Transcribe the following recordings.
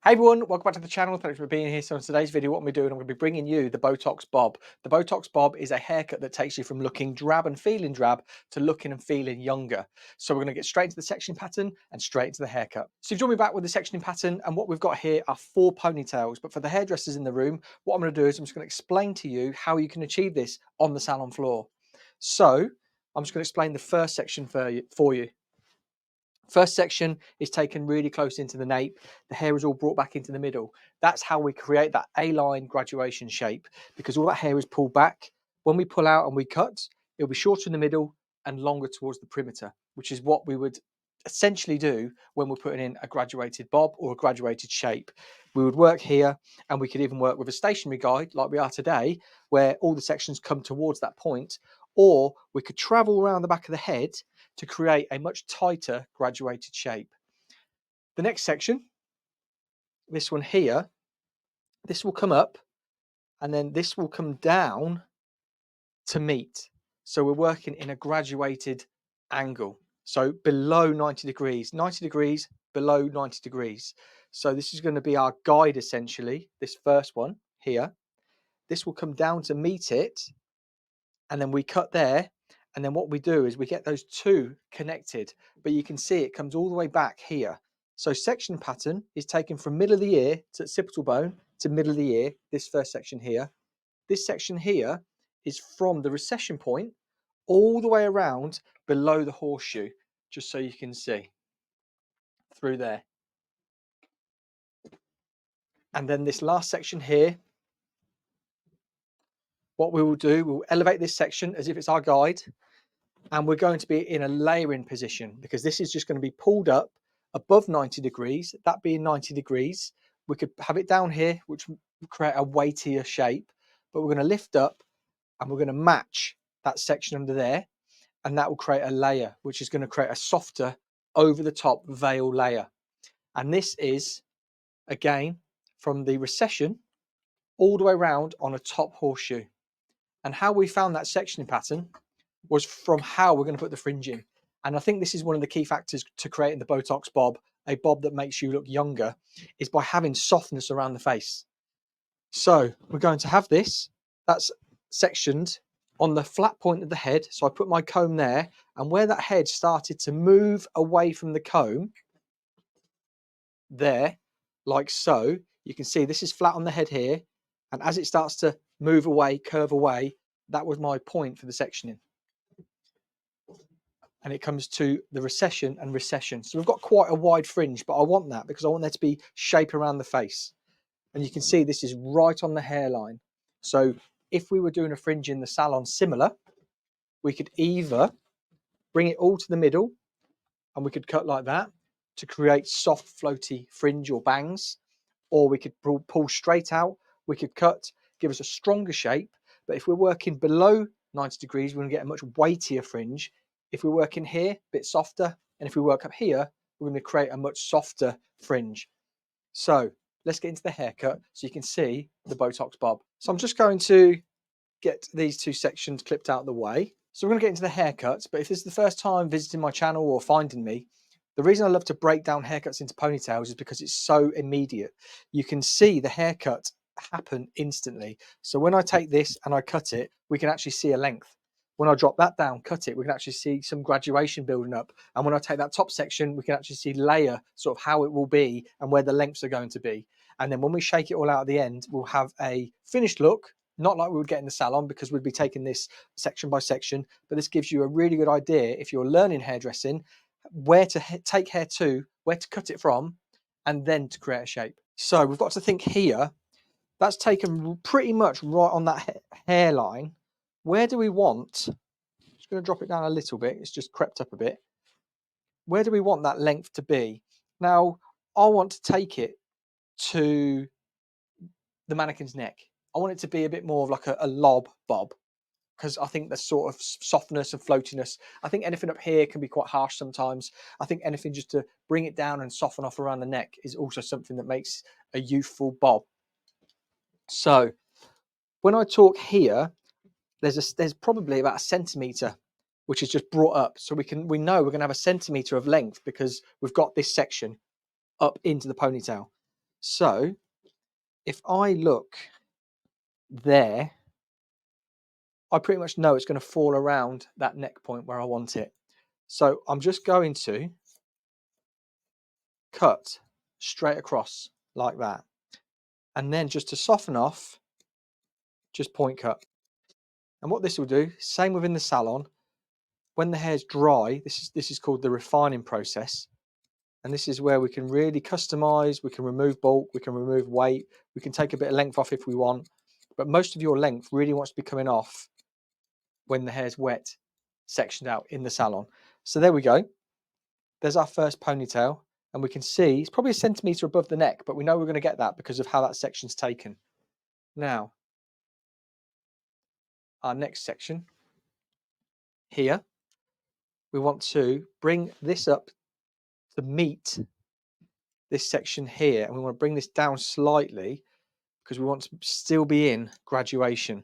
Hey everyone, welcome back to the channel. Thanks for being here. So in today's video, what I'm going to be bringing you the Botox Bob. The Botox Bob is a haircut that takes you from looking drab and feeling drab to looking and feeling younger. So we're going to get straight into the sectioning pattern and straight into the haircut. So you've joined me back with the sectioning pattern, and what we've got here are 4 ponytails. But for the hairdressers in the room, what I'm going to do is I'm just going to explain to you how you can achieve this on the salon floor. So I'm just going to explain the first section for you. First section is taken really close into the nape. The hair is all brought back into the middle. That's how we create that A-line graduation shape, because all that hair is pulled back. When we pull out and we cut, it'll be shorter in the middle and longer towards the perimeter, which is what we would essentially do when we're putting in a graduated bob or a graduated shape. We would work here, and we could even work with a stationary guide like we are today, where all the sections come towards that point, or we could travel around the back of the head to create a much tighter graduated shape. The next section, this one here, this will come up and then this will come down to meet. So we're working in a graduated angle. So below 90 degrees, 90 degrees, below 90 degrees. So this is going to be our guide essentially, this first one here. This will come down to meet it, and then we cut there. And then what we do is we get those two connected, but you can see it comes all the way back here. So section pattern is taken from middle of the ear to occipital bone to middle of the ear, this first section here. This section here is from the recession point all the way around below the horseshoe, just so you can see through there. And then this last section here, what we will do, we'll elevate this section as if it's our guide, and we're going to be in a layering position, because this is just going to be pulled up above 90 degrees, that being 90 degrees. We could have it down here, which will create a weightier shape, but we're going to lift up and we're going to match that section under there, and that will create a layer, which is going to create a softer over the top veil layer. And this is, again, from the recession all the way around on a top horseshoe. And how we found that sectioning pattern was from how we're going to put the fringe in. And I think this is one of the key factors to creating the Botox bob, a bob that makes you look younger, is by having softness around the face. So we're going to have this, that's sectioned on the flat point of the head. So I put my comb there, and where that head started to move away from the comb, there, like so, you can see this is flat on the head here. And as it starts to move away, curve away, that was my point for the sectioning. And it comes to the recession and recession. So we've got quite a wide fringe, but I want that because I want there to be shape around the face. And you can see this is right on the hairline. So if we were doing a fringe in the salon similar, we could either bring it all to the middle and we could cut like that to create soft floaty fringe or bangs, or we could pull straight out, we could cut, give us a stronger shape. But if we're working below 90 degrees, we're going to get a much weightier fringe. If we're working here, a bit softer, and if we work up here, we're going to create a much softer fringe. So let's get into the haircut so you can see the Botox bob. So I'm just going to get these two sections clipped out of the way. So we're going to get into the haircuts, but if this is the first time visiting my channel or finding me, the reason I love to break down haircuts into ponytails is because it's so immediate. You can see the haircut happen instantly. So when I take this and I cut it, we can actually see a length. When I drop that down, cut it, we can actually see some graduation building up. And when I take that top section, we can actually see layer, sort of how it will be and where the lengths are going to be. And then when we shake it all out at the end, we'll have a finished look, not like we would get in the salon because we'd be taking this section by section, but this gives you a really good idea if you're learning hairdressing, where to take hair to, where to cut it from, and then to create a shape. So we've got to think here, that's taken pretty much right on that hairline. Where do we want, I'm just going to drop it down a little bit, it's just crept up a bit. Where do we want that length to be? Now, I want to take it to the mannequin's neck. I want it to be a bit more of like a lob bob, because I think the sort of softness and floatiness, I think anything up here can be quite harsh sometimes. I think anything just to bring it down and soften off around the neck is also something that makes a youthful bob. So when I talk here, there's probably about a centimetre which is just brought up, so we know we're going to have a centimetre of length because we've got this section up into the ponytail. So if I look there, I pretty much know it's going to fall around that neck point where I want it. So I'm just going to cut straight across like that. And then just to soften off, just point cut. And what this will do, same within the salon, when the hair's dry, this is called the refining process. And this is where we can really customize, we can remove bulk, we can remove weight, we can take a bit of length off if we want. But most of your length really wants to be coming off when the hair's wet, sectioned out in the salon. So there we go. There's our first ponytail. And we can see it's probably a centimetre above the neck, but we know we're going to get that because of how that section's taken. Now, our next section here, we want to bring this up to meet this section here, and we want to bring this down slightly because we want to still be in graduation.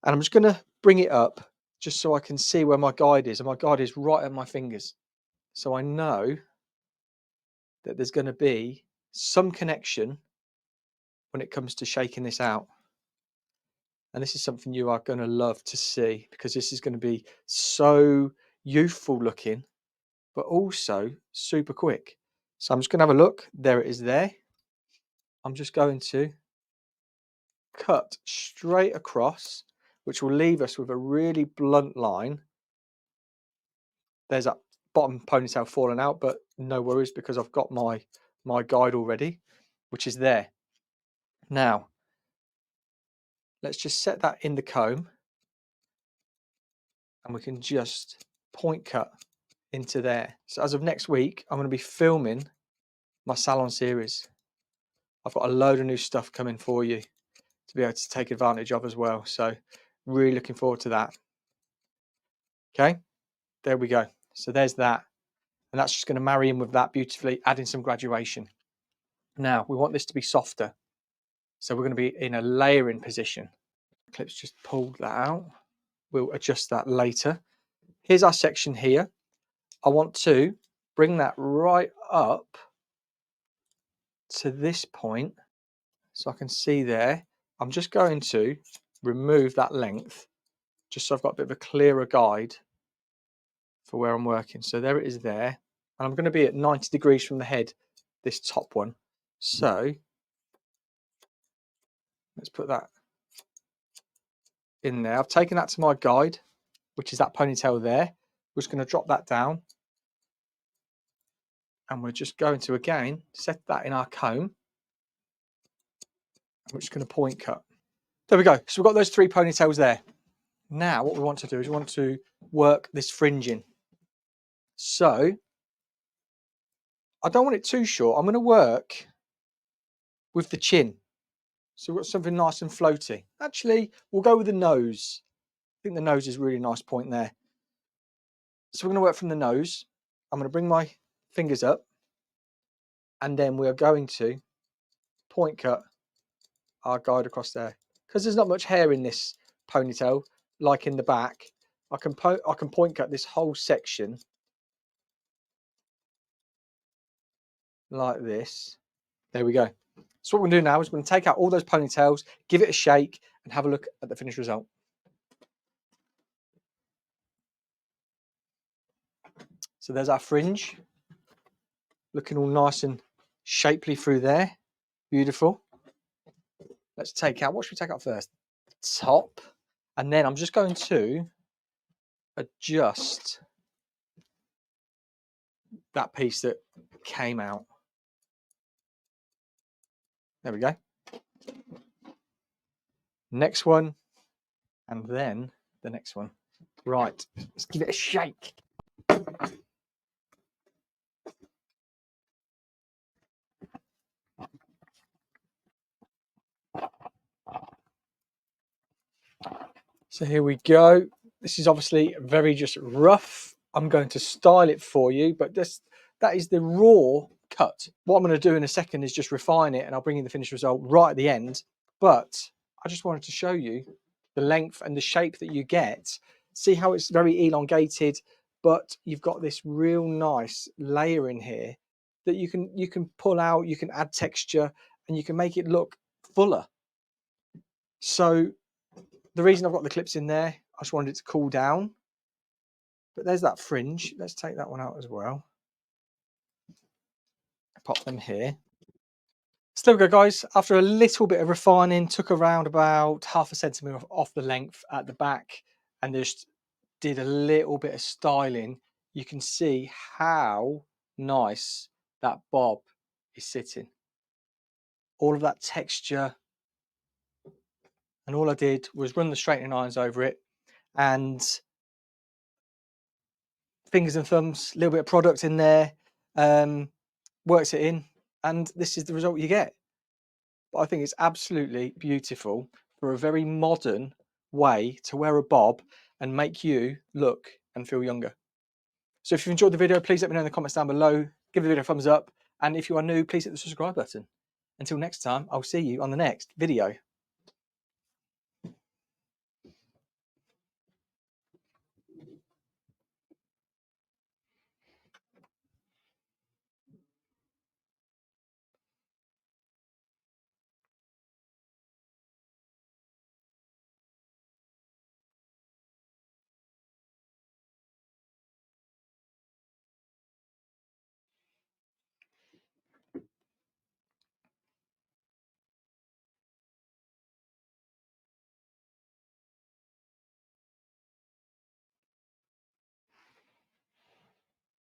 And I'm just going to bring it up just so I can see where my guide is, and my guide is right at my fingers. So I know that there's going to be some connection when it comes to shaking this out. And this is something you are going to love to see because this is going to be so youthful looking, but also super quick. So I'm just going to have a look. There it is there. I'm just going to cut straight across, which will leave us with a really blunt line. There's that bottom ponytail falling out, but no worries because I've got my guide already, which is there. Now, let's just set that in the comb and we can just point cut into there. So as of next week, I'm going to be filming my salon series. I've got a load of new stuff coming for you to be able to take advantage of as well. So really looking forward to that. Okay, there we go. So there's that. And that's just going to marry in with that beautifully, adding some graduation. Now we want this to be softer. So we're going to be in a layering position. Clip's just pulled that out. We'll adjust that later. Here's our section here. I want to bring that right up to this point so I can see there. I'm just going to remove that length just so I've got a bit of a clearer guide for where I'm working. So there it is there. And I'm going to be at 90 degrees from the head, this top one. So let's put that in there. I've taken that to my guide, which is that ponytail there. We're just going to drop that down. And we're just going to, again, set that in our comb. We're just going to point cut. There we go. So we've got those three ponytails there. Now what we want to do is we want to work this fringing. So I don't want it too short. I'm going to work with the chin. So we've got something nice and floaty. Actually, we'll go with the nose. I think the nose is a really nice point there. So we're going to work from the nose. I'm going to bring my fingers up. And then we are going to point cut our guide across there. Because there's not much hair in this ponytail, like in the back. I can point cut this whole section like this. There we go. So what we're going to do now is we're going to take out all those ponytails, give it a shake, and have a look at the finished result. So there's our fringe, looking all nice and shapely through there. Beautiful. Let's take out, what should we take out first? Top. And then I'm just going to adjust that piece that came out. There we go. Next one, and then the next one. Right, let's give it a shake. So here we go. This is obviously very just rough. I'm going to style it for you, but that is the raw cut. What I'm going to do in a second is just refine it, and I'll bring you the finished result right at the end. But I just wanted to show you the length and the shape that you get. See how it's very elongated, but you've got this real nice layer in here that you can pull out, you can add texture, and you can make it look fuller. So the reason I've got the clips in there, I just wanted it to cool down. But there's that fringe. Let's take that one out as well. Pop them here. Still good, guys. After a little bit of refining, took around about 1/2 centimetre off the length at the back and just did a little bit of styling. You can see how nice that bob is sitting. All of that texture. And all I did was run the straightening irons over it and fingers and thumbs, a little bit of product in there, works it in, and this is the result you get. But I think it's absolutely beautiful for a very modern way to wear a bob and make you look and feel younger. So if you enjoyed the video, please let me know in the comments down below. Give the video a thumbs up. And if you are new, please hit the subscribe button. Until next time, I'll see you on the next video.